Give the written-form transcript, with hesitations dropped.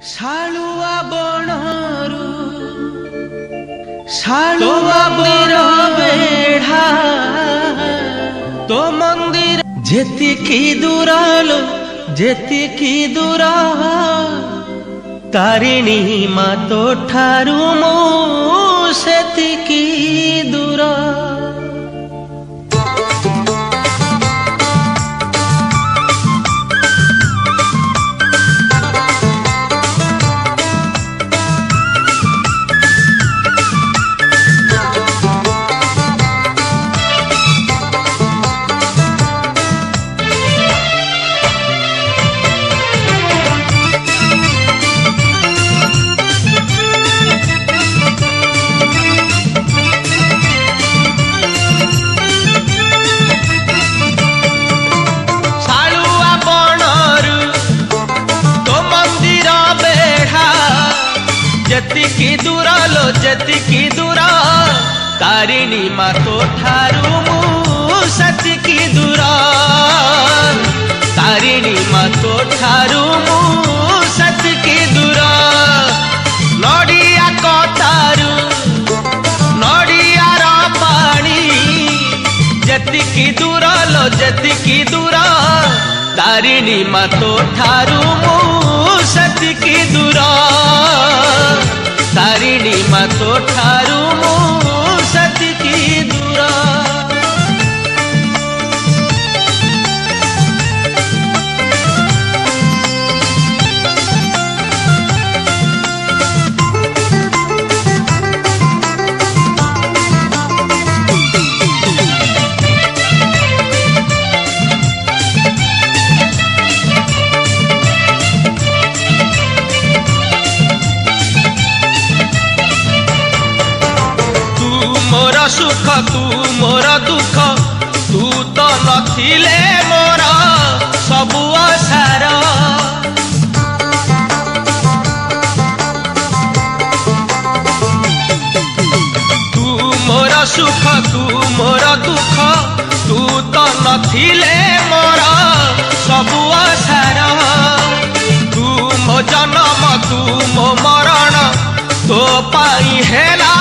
शालुआ बनरू शालुआ बर बेढ़ा तो मंदिर जेतिकी दूरालो जेतिकी दूरा तारिणी मा तो ठारू मो सेतिकी दूरा। जेतिकी दूरा लो जेतिकी दूरा तारिणी मा तो ठारू मु सेतिकी दूरा तारिणी मा तो ठारू मु सेतिकी दूरा। नड़िया कतारू नड़िया रा पानी जेतिकी दूरा लो जेतिकी दूरा तारिणी मा तो ठारू मु सेतिकी दूरा तारिणी मा तो ठारू मु सेतिकी दूरा। सुख तू मोर दुख तू तो नथिले मोर सबु आसार तू मोर सुख तू मोर दुख तू तो नथिले मोर सबु आसार तू मो जन्म तू मो मरण तो पाई हेला